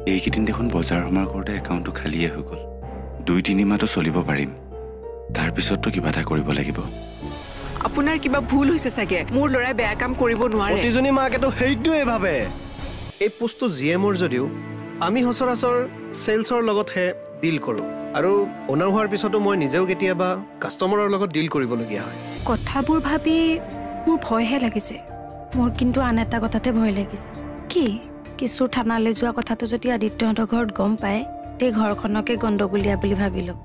এইকেইদিন দেখোন বজাৰ সমাৰ কৰোঁতে একাউণ্টটো খালীয়ে হৈ গ'ল। 2-3 মাহটো চলিব পাৰিম, তাৰপিছততো কিবা এটা কৰিব লাগিব। আপোনাৰ কিবা ভুল হৈছে চাগে, মোৰ ল'ৰাই বেয়া কাম কৰিব নোৱাৰে। প্ৰতিজনী মাকেতো সেইটোৱে ভাবে। এই পোষ্টটো জিএমৰ যদিও আমি সচৰাচৰ চেলছৰ লগতহে ডিল কৰোঁ, আৰু অনাৰ হোৱাৰ পিছতো মই নিজেও কেতিয়াবা কাষ্টমাৰৰ লগত ডিল কৰিবলগীয়া হয়। কথাবোৰ ভাবি মোৰ ভয়হে লাগিছে। মোৰ কিন্তু আন এটা কথাতে ভয় লাগিছে। কি কিশোৰ থানালৈ যোৱা কথাটো যদি আদিত্যহঁতৰ ঘৰত গম পায়, তে ঘৰখনকে গণ্ডগোলীয়া বুলি ভাবি ল'ব।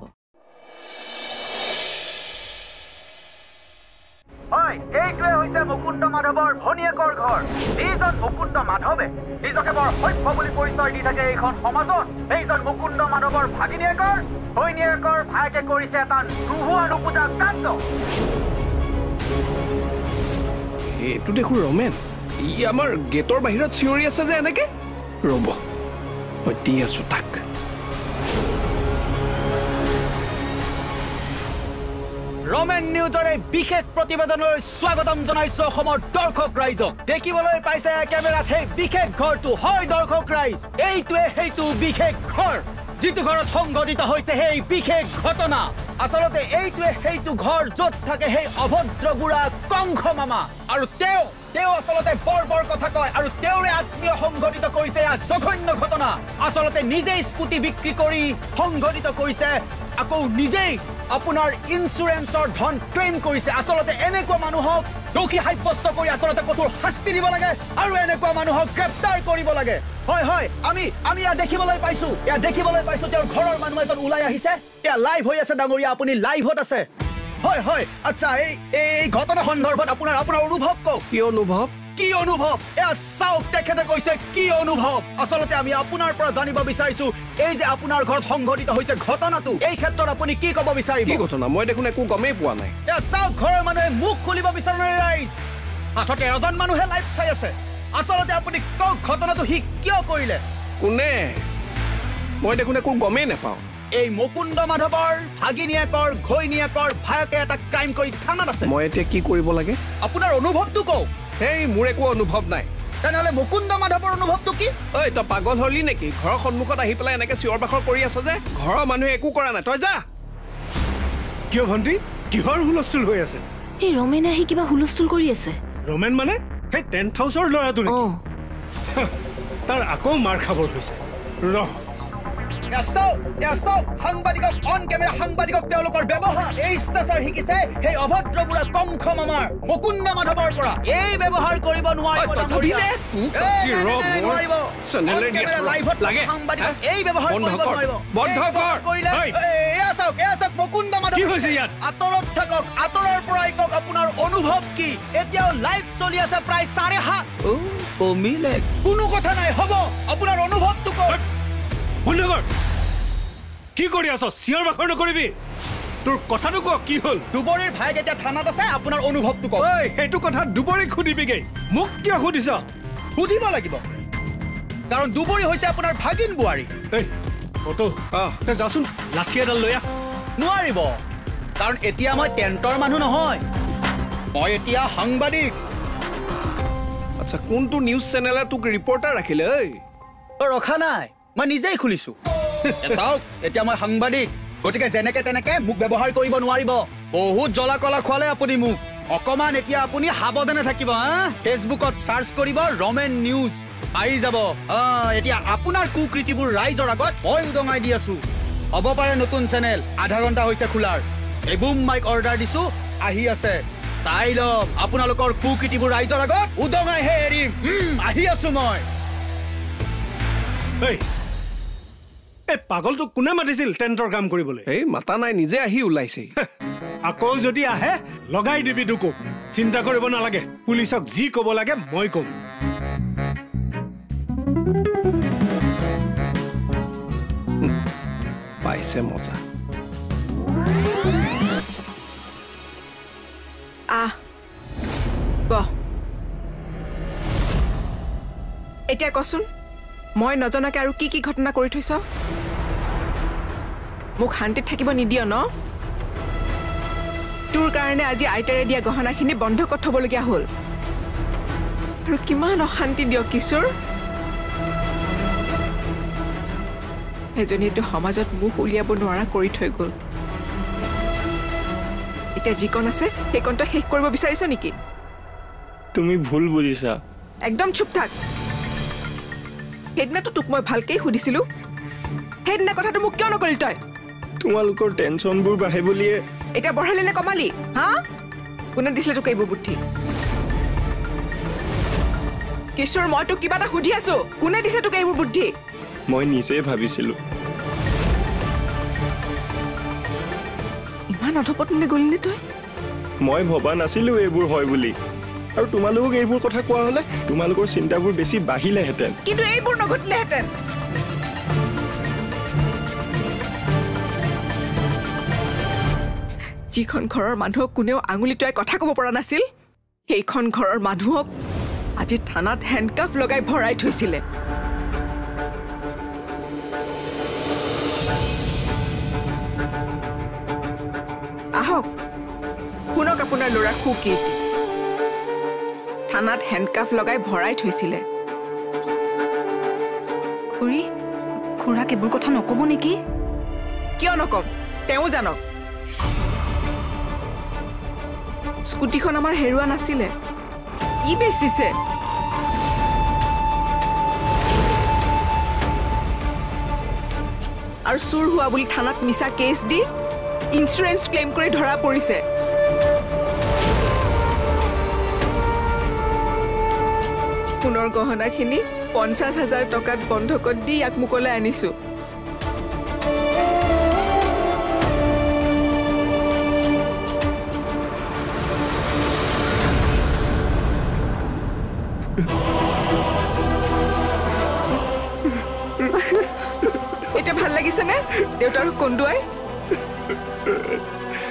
এইটোৱে হৈছে মুকুন্দ মাধৱৰ ভনীয়েকৰ ঘৰ। যিজন মুকুন্দ মাধৱে নিজকে বৰ সভ্য বুলি পৰিচয় দি থাকে এইখন সমাজত, এইজন মুকুন্দ মাধৱৰ ভাগিনীয়েকৰ ভনীয়েকৰ ভায়েকে কৰিছে এটা নোহোৱা নুপুজা কাণ্ড। এইটো দেখোন ৰমেন, ই আমাৰ গেটৰ বাহিৰত চিঞৰি আছে যে এনেকে। ৰ'ব, মই দি আছো তাক। ৰমেন নিউজৰ এই বিশেষ প্ৰতিবেদনলৈ স্বাগতম জনাইছো অসমৰ দৰ্শক ৰাইজক। দেখিবলৈ পাইছে কেমেৰাত সেই বিশেষ ঘৰটো। হয় দৰ্শক ৰাইজ, এইটোৱে সেইটো বিশেষ ঘৰ, যিটো ঘৰত সংঘটিত হৈছে সেই বিশেষ ঘটনা। আচলতে এইটোৱে সেইটো ঘৰ য'ত থাকে সেই অভদ্ৰ বুঢ়া কংস মামা, আৰু তেওঁ আচলতে বৰ কথা কয়, আৰু তেওঁৰে আত্মীয় সংঘটিত কৰিছে এয়া জঘন্য ঘটনা। আচলতে নিজেই স্কুটি বিক্ৰী কৰি সংঘটিত কৰিছে, আকৌ নিজেই আপোনাৰ ইঞ্চুৰেঞ্চৰ ধন ক্লেইম কৰিছে। আচলতে এনেকুৱা মানুহক দোষী সাব্যস্ত কৰি আচলতে কঠোৰ শাস্তি দিব লাগে, আৰু এনেকুৱা মানুহক গ্ৰেপ্তাৰ কৰিব লাগে। হয় আমি ইয়াত দেখিবলৈ পাইছো তেওঁৰ ঘৰৰ মানুহ এজন ওলাই আহিছে। এয়া লাইভ হৈ আছে ডাঙৰীয়া, আপুনি লাইভত আছে। হয় আচ্ছা, এই ঘটনা সন্দৰ্ভত আপোনাৰ অনুভৱ কওক। কি অনুভৱ এয়া চাওক, তেখেতে কৈছে কি অনুভৱ। আচলতে আমি আপোনাৰ পৰা জানিব বিচাৰিছো, এই যে আপোনাৰ ঘৰত সংঘটিত হৈছে ঘটনাটো, এই ক্ষেত্ৰত আপুনি কি ক'ব বিচাৰিব? কি ঘটনা? মই দেখোন একো গমেই পোৱা নাই। এয়া চাওক, ঘৰৰ মানুহে মুখ খুলিব বিচৰা নাই ৰাইজ। 13জন মানুহে লাইভ চাই আছে। আচলতে আপুনি কওক, ঘটনাটো সি কিয় কৰিলে? কোনে? মই দেখোন একো গমেই নাপাওঁ। এই মুকুন্দ মাধৱৰ ভাগিনীয়েকৰ ঘৈণীয়েকৰ ভায়েকে এটা ক্ৰাইম কৰি থানাত আছে। মই এতিয়া কি কৰিব লাগে? আপোনাৰ অনুভৱটো কওক। হেই, মোৰ একো অনুভৱ নাই। তেনেহ'লে মুকুন্দ মাধৱৰ অনুভৱটো কি? ঐ, তই পাগল হলি নেকি? ঘৰৰ সন্মুখত আহি পেলাই এনেকে চিঞৰ বাখৰ কৰি আছ যে। ঘৰৰ মানুহে একো কৰা নাই, তই যা। কিয় ভণ্টি, কিহৰ হুলস্থুল হৈ আছে? এই ৰমেনে আহি কিবা হুলস্থুল কৰি আছে। ৰমেন মানে সেই টেণ্ট হাউচৰ ল'ৰাটো নেকি? তাৰ আকৌ মাৰ খাবৰ হৈছে। ৰহ, সাংবাদিকক অন কেমেৰা সাংবাদিকক তেওঁলোকৰ ব্যৱহাৰ এই ষ্টাচাৰ শিকিছে সেই অভদ্ৰ বুঢ়া কংস মামাৰ মুকুন্দ মাধৱৰ পৰা। এই ব্যৱহাৰ কৰিব নোৱাৰিব। মুকুন্দ মাধৱ আঁতৰত থাকক, আঁতৰৰ পৰাই কওক আপোনাৰ অনুভৱ কি? এতিয়াও লাইভ চলি আছে প্ৰায় 7:30। কমিলে কোনো কথা নাই, হ'ব আপোনাৰ অনুভৱটো কওক। কি কৰি আছ? চিঞৰ বাখৰ নকৰিবি। তোৰ কথাটো ক, কি হ'ল? দুবৰীৰ ভাইক এতিয়া থানাত আছে, আপোনাৰ অনুভৱটো কওক। সেইটো কথা দুবৰীক সুধিবিগে, মোক কিয় সুধিছ? সুধিব লাগিব, কাৰণ দুবৰী হৈছে আপোনাৰ ভাগিন বোৱাৰী। যাচোন, লাঠি এডাল লৈ আহ। নোৱাৰিব, কাৰণ এতিয়া মই টেণ্টৰ মানুহ নহয়, মই এতিয়া সাংবাদিক। আচ্ছা, কোনটো নিউজ চেনেলে তোক ৰিপৰ্টাৰ ৰাখিলে? ৰখা নাই, মই নিজেই খুলিছো। চাওক, এতিয়া মই সাংবাদিক, গতিকে যেনেকে তেনেকে মোক ব্যৱহাৰ কৰিব নোৱাৰিব। বহুত জ্বলা কলা খোৱালে আপুনি মোক। অকমান এতিয়া আপুনি সাৱধানে থাকিব। ফেচবুকত চাৰ্চ কৰিব ৰমেন নিউজ, আহি যাব। এতিয়া আপোনাৰ কুকৃতিবোৰ ৰাইজৰ আগত মই উদঙাই দি আছো। হ'ব পাৰে নতুন চেনেল, আধা ঘণ্টা হৈছে খোলাৰ। এই বুম মাইক অৰ্ডাৰ দিছো, আহি আছে। চাই লওক, আপোনালোকৰ কুকৃতিবোৰ ৰাইজৰ আগত উদঙাইহে এৰিম। আহি আছো মই। এই পাগলটোক কোনে মাতিছিল টেণ্টৰ কাম কৰিবলৈ? এই মাতা নাই, নিজে আহি ওলাইছে। আকৌ যদি আহে লগাই দিবি দুকুক। চিন্তা কৰিব নালাগে, পুলিচক যি ক'ব লাগে মই ক'ম। পাইছে মজা। এতিয়া কচোন, মই নজনাকে আৰু কি ঘটনা কৰি থৈছ? মোক শান্তিত থাকিব নিদিয় ন? তোৰ কাৰণে আজি আইতাৰে দিয়া গহনাখিনি বন্ধকত থবলগীয়া হ'ল। আৰু কিমান অশান্তি দিয় কিশোৰ। এজনীয়েতো সমাজত মুখ উলিয়াব নোৱাৰা কৰি থৈ গ'ল। এতিয়া যিকণ আছে সেইকণ তই শেষ কৰিব বিচাৰিছ নেকি? তুমি ভুল বুজিছা। একদম চুপ থাক। সেইদিনাতো তোক মই ভালকেই সুধিছিলো, সেইদিনা কথাটো মোক কিয় নকৰিলি তই? তোমালোকৰ টেনশ্যনবোৰ বাঢ়ে বুলিয়ে। এতিয়া বঢ়ালি নে কমালি? হা, কোনে দিছিলে তোক এইবোৰ বুদ্ধি? কিশোৰ, মই তোক কিবা এটা সুধি আছো, কোনে দিছে তোক এইবোৰ বুদ্ধি? মই নিজে ভাবিছিলো। ইমান অধপতনে গ'লি নে তই? মই ভবা নাছিলো এইবোৰ হয় বুলি, আৰু তোমালোকক এইবোৰ কথা কোৱা হলে তোমালোকৰ চিন্তাবোৰ বেছি বাঢ়িলেহেঁতেন। কিন্তু এইবোৰ নঘটিলেহেঁতেন। যিখন ঘৰৰ মানুহক কোনেও আঙুলি টোৱাই কথা ক'ব পৰা নাছিল, সেইখন ঘৰৰ মানুহক আজি থানাত হেণ্ডকাফ লগাই ভৰাই থৈছিলে। আহক, শুনক আপোনাৰ ল'ৰাৰ সুকীৰ্তি। থানাত হেণ্ডকাফ লগাই ভৰাই থৈছিলে। খুৰাক এইবোৰ কথা নক'ব নেকি? কিয় নকম, তেওঁ জানক। স্কুটিখন আমাৰ হেৰুৱা নাছিলে, ই বেচিছে। আৰু চুৰ হোৱা বুলি থানাত মিছা কেছ দি ইঞ্চুৰেঞ্চ ক্লেইম কৰি ধৰা পৰিছে। সোণৰ গহনাখিনি 50,000 টকাত বন্ধকত দি ইয়াক মোকলৈ আনিছো। এতিয়া ভাল লাগিছেনে দেউতাৰ কন্দুৱাই?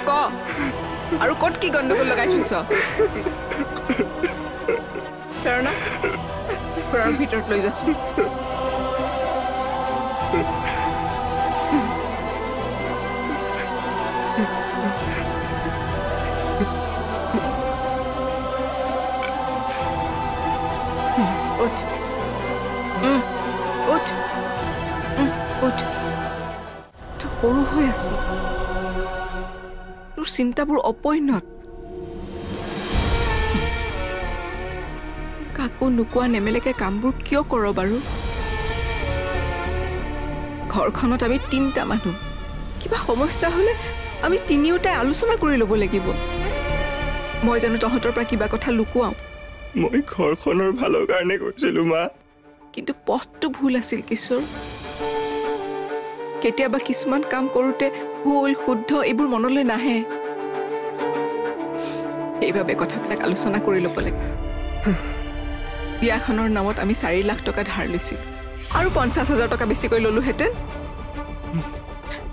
ক, আৰু ক'ত কি গণ্ডগোল লগাই থৈছ? প্ৰেৰণা, ঘৰৰ ভিতৰত লৈ যাচোন। উঠ, উঠ, উঠ। তই সৰু হৈ আছ, তোৰ চিন্তাবোৰ অপৰিণত। কাকো নোকোৱা নেমেলেকে কামবোৰ কিয় কৰ বাৰু? ঘৰখনত আমি 3টা মানুহ, কিবা সমস্যা হ'লে আমি তিনিওটাই আলোচনা কৰি ল'ব লাগিব। মই জানো তহঁতৰ পৰা কিবা কথা লুকুৱাওঁ? মই ঘৰখনৰ ভালৰ কাৰণে কৈছিলো মা। কিন্তু পথটো ভুল আছিল কিশোৰ। কেতিয়াবা কিছুমান কাম কৰোঁতে ভুল শুদ্ধ এইবোৰ মনলৈ নাহে। সেইবাবে কথাবিলাক আলোচনা কৰি ল'ব লাগে। বিয়াখনৰ নামত আমি 4 লাখ টকা ধাৰ লৈছিলোঁ, আৰু 50,000 টকা বেছিকৈ ল'লোহেঁতেন।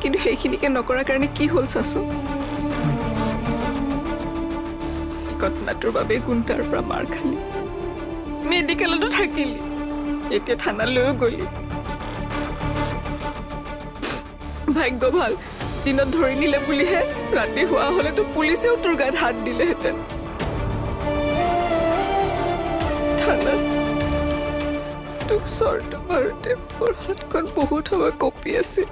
কিন্তু সেইখিনিকে নকৰাৰ কাৰণে কি হ'ল চাচোন। ঘটনাটোৰ বাবে গুণ্টাৰ পৰা মাৰ খালি, মেডিকেলতো থাকিলি, এতিয়া থানালৈও গলি। ভাগ্য ভাল, দিনত ধৰি নিলে বুলিহে ৰাতি হোৱা হলেতো পুলিচেও তোৰ গাত হাত দিলেহেঁতেন। থানাত তোক চৰ্ট মাৰোঁতে মোৰ হাতখন বহুত সময় কঁপি আছিল।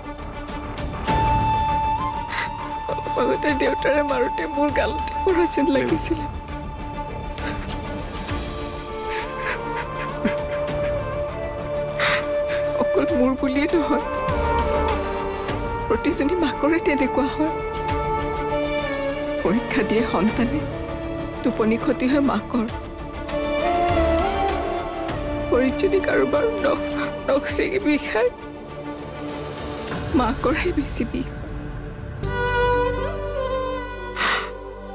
আগতে দেউতাৰে মাৰোঁতে মোৰ গালতে পৰা যেন লাগিছিল। অকল মোৰ বুলিয়ে নহয়, প্ৰতিজনী মাকৰে তেনেকুৱা হয়। পৰীক্ষা দিয়ে সন্তানে, টোপনি ক্ষতি হয় মাকৰ। ভৰিত যদি কাৰোবাৰ নখ ছিঙি বিষায়, মাকৰহে বেছি বিষ।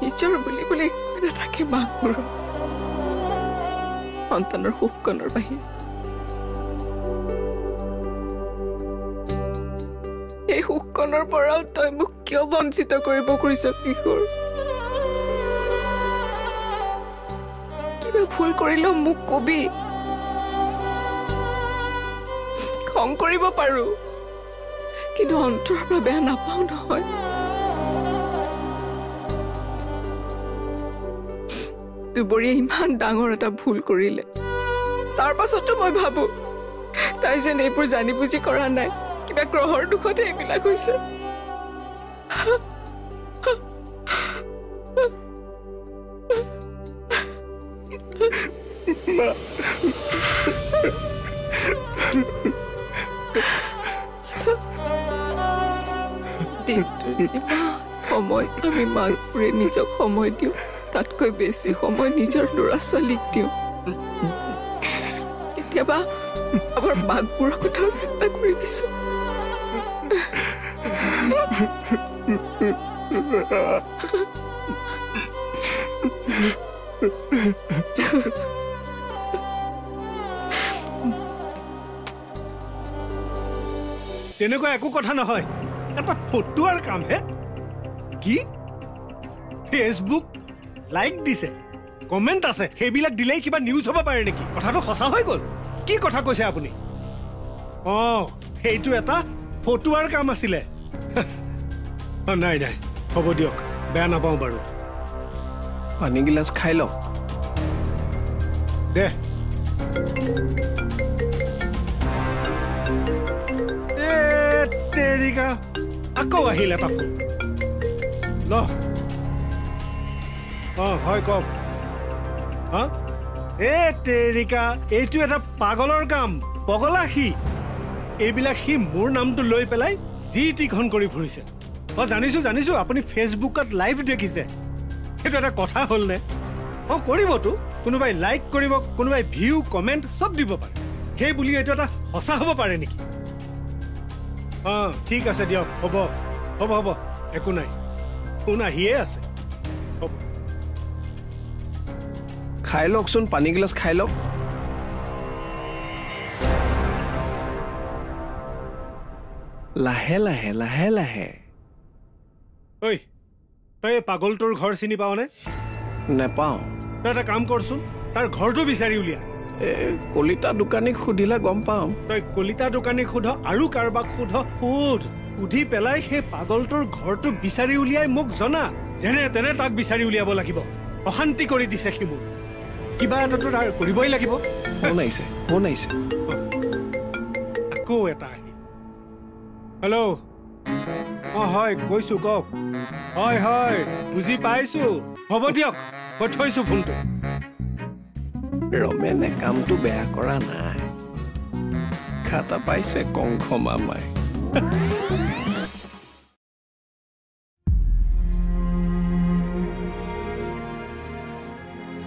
নিজৰ বুলিবলৈ একো নাথাকে মাকবোৰৰ, সন্তানৰ সুখকণৰ বাহিৰে। এই সুখকণৰ পৰাও তই মোক কিয় বঞ্চিত কৰিব খুজিছ কিশোৰ? কিবা ভুল কৰিলেও মোক কবি, খং কৰিব পাৰো, কিন্তু অন্তৰৰ পৰা বেয়া নাপাও নহয়। দুবৰীয়ে ইমান ডাঙৰ এটা ভুল কৰিলে, তাৰ পাছতো মই ভাবো তাই যেন এইবোৰ জানি বুজি কৰা নাই। কিবা গ্ৰহৰ দুখতে এইবিলাক হৈছে সময় আমি মাকবোৰে নিজক সময় দিওঁ তাতকৈ বেছি সময় নিজৰ ল'ৰা ছোৱালীক দিওঁ কেতিয়াবা আমাৰ মাকবোৰৰ কথাও চিন্তা কৰিবিছো তেনেকুৱা একো কথা নহয় এটা ফটোৰ কামহে কি ফেচবুক লাইক দিছে কমেণ্ট আছে সেইবিলাক দিলেই কিবা নিউজ হ'ব পাৰে নেকি কথাটো সঁচা হৈ গ'ল কি কথা কৈছে আপুনি সেইটো এটা ফটোৰ কাম আছিলে নাই নাই হ'ব দিয়ক বেয়া নাপাওঁ বাৰু পানী গিলাচ খাই লওক দে তেৰিকা আকৌ আহিল এটা ফোন ল হয় কওক তেৰিকা এইটো এটা পাগলৰ কাম পগলা সি এইবিলাক সি মোৰ নামটো লৈ পেলাই যি টিখন কৰি ফুৰিছে জানিছো আপুনি ফেচবুকত লাইভ দেখিছে সেইটো এটা কথা হ'লনে কৰিবতো কোনোবাই লাইক কৰিব কোনোবাই ভিউ কমেণ্ট চব দিব পাৰে সেই বুলি এইটো এটা সঁচা হ'ব পাৰে নেকি ঠিক আছে দিয়ক হ'ব একো নাই ফোন আহিয়ে আছে হ'ব খাই লওকচোন পানী গিলাচ খাই লওক লাহে লাহে লাহে লাহে ঐ তই পাগলটোৰ ঘৰ চিনি পাৱনে নেপাওঁ তই এটা কাম কৰচোন তাৰ ঘৰটো বিচাৰি উলিয়া কলিতা দোকানীক সুধিলে গম পাম তই কলিতা দোকানীক সোধ আৰু কাৰোবাক সুধি পেলাই সেই পাগলটোৰ ঘৰটো বিচাৰি উলিয়াই মোক জনা যেনে তেনে তাক বিচাৰি উলিয়াব লাগিব অশান্তি কৰি দিছে সি মোক কিবা এটাতো তাৰ কৰিবই লাগিব ফোন আহিছে আকৌ এটা আহি হেল্ল' হয় কৈছো কওক হয় বুজি পাইছো হ'ব দিয়ক মই থৈছো ফোনটো ৰমেনে কামটো বেয়া কৰা নাই খাতা পাইছে কংখ মামাই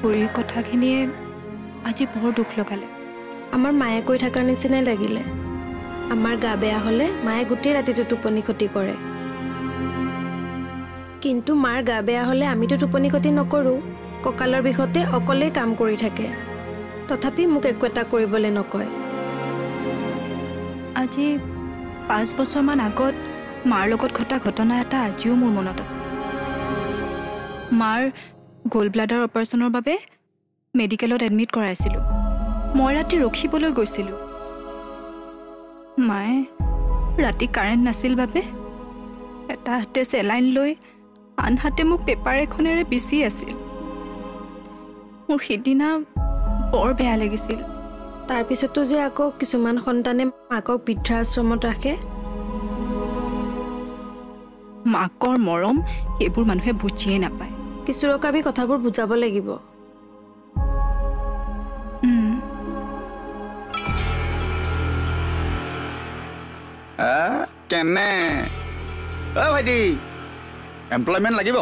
খুৰীৰ কথাখিনিয়ে আজি বৰ দুখ লগালে আমাৰ মায়ে কৈ থকাৰ নিচিনাই লাগিলে আমাৰ গা বেয়া হ'লে মায়ে গোটেই ৰাতিটো টোপনি ক্ষতি কৰে কিন্তু মাৰ গা বেয়া হ'লে আমিতো টোপনি ক্ষতি নকৰোঁ কঁকালৰ বিষতে অকলেই কাম কৰি থাকে তথাপি মোক একো এটা কৰিবলৈ নকয় আজি 5 বছৰমান আগত মাৰ লগত ঘটা ঘটনা এটা আজিও মোৰ মনত আছে মাৰ গোল্ড ব্লাডাৰ অপাৰেশ্যনৰ বাবে মেডিকেলত এডমিট কৰাইছিলোঁ মই ৰাতি ৰখিবলৈ গৈছিলোঁ মায়ে ৰাতি কাৰেণ্ট নাছিল বাবে এটা হাতে চেলাইন লৈ আন হাতে মোক পেপাৰ এখনেৰে বিচি আছিল মোৰ সিদিনা বৰ বেয়া লাগিছিল তাৰপিছতো যে আকৌ কিছুমান সন্তানে মাকক বৃদ্ধাশ্ৰমত ৰাখে মাকৰ মৰম এইবোৰ মানুহে বুজিয়ে নাপায় কিশোৰক আমি কথাবোৰ বুজাব লাগিব কেনে ভাইটি এমপ্লয়মেণ্ট লাগিব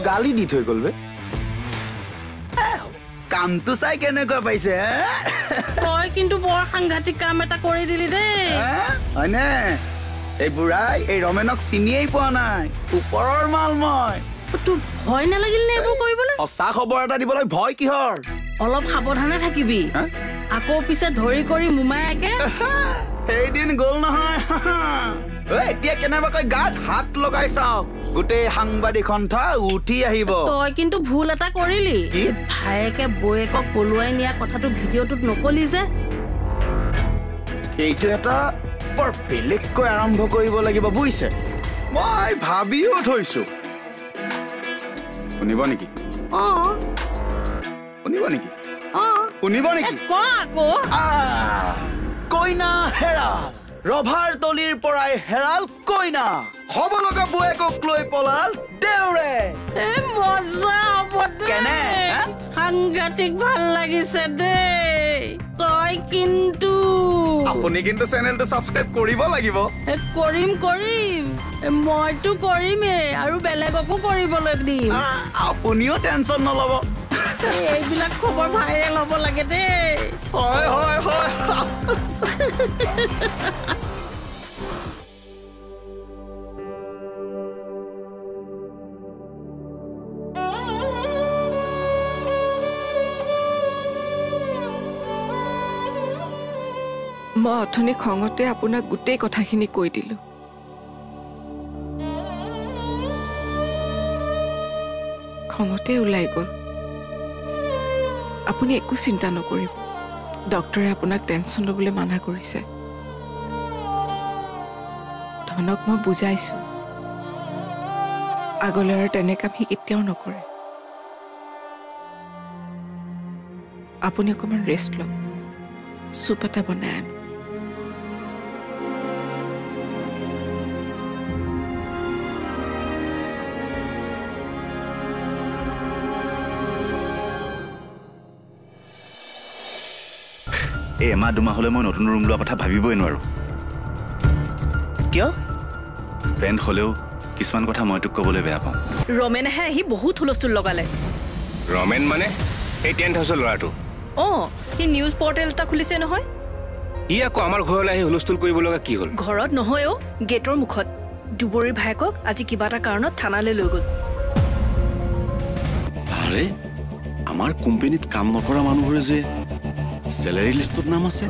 গালি দি থৈ গ'ল বে কামটো চাই কেনেকুৱা পাইছে তই কিন্তু বৰ সাংঘাতিক কাম এটা কৰি দিলি দেই হয়নে এই বুঢ়াই এই ৰমেনক চিনিয়েই পোৱা নাই ওপৰৰ মাল মই তোৰ ভয় নালাগিল নে এইবোৰ কৰিবলৈ সঁচা খবৰ এটা দিবলৈ ভয় কিহৰ অলপ সাৱধানে থাকিবি আকৌ পিছে ধৰি কৰি মোমাই একে সেইদিন গ'ল নহয় এতিয়া কেনেবাকৈ গাত হাত লগাই চাওক গোটেই সাংবাদিক সন্থা উঠি আহিব তই কিন্তু ভুল এটা কৰিলি ভায়েকে বৌয়েকক পলুৱাই নিয়া কথাটো ভিডিঅ'টোত নকলি যে সেইটো এটা বৰ বেলেগকৈ আৰম্ভ কৰিব লাগিব বুজিছে মই ভাবিও থৈছো শুনিব নেকি শুনিব নেকি ক আকৌ কইনা হেৰাল ৰভাৰ তলিৰ পৰাই হেৰাল কইনা হ'ব লগা বৌয়েকক লৈ পলাল দেউৰে মজা হ'ব কেনে সাংঘাতিক ভাল লাগিছে দেই তই কিন্তু আপুনি কিন্তু চেনেলটো ছাবস্ক্ৰাইব কৰিব লাগিব কৰিম মইতো কৰিমেই আৰু বেলেগকো কৰিবলৈ দিম আপুনিও টেনচন নল'ব এইবিলাক খবৰ ভাইৰেল হ'ব লাগে দেই হয় হয় হয় মই অথনি খঙতে আপোনাক গোটেই কথাখিনি কৈ দিলোঁ খঙতে ওলাই গ'ল আপুনি একো চিন্তা নকৰিব ডক্টৰে আপোনাক টেনশ্যন ল'বলৈ মানা কৰিছে ধনক মই বুজাইছোঁ আগলৈ আৰু তেনে কাম সি কেতিয়াও নকৰে আপুনি অকণমান ৰেষ্ট লওক চুপ এটা বনাই আনো এই এমাহ দুমাহলৈ মই নতুন ৰুম লোৱাৰ কথা ভাবিবই নোৱাৰোঁ কিয় ফ্ৰেণ্ড হ'লেও কিছুমান কথা মই তোক ক'বলৈ বেয়া পাওঁ ৰমেনেহে আহি বহুত হুলস্থুল লগালে ৰমেন মানে এই 10th হাউচৰ ল'ৰাটো সি নিউজ পৰ্টেল এটা খুলিছে নহয় ই আকৌ আমাৰ ঘৰলৈ আহি হুলস্থুল কৰিব লগা কি হ'ল ঘৰত নহয় গেটৰ মুখত দুবৰীৰ ভায়েকক আজি কিবা এটা কাৰণত থানালৈ লৈ গ'ল আৰে আমাৰ কোম্পানীত কাম নকৰা মানুহবোৰে যে চেলাৰী লিষ্টত নাম আছে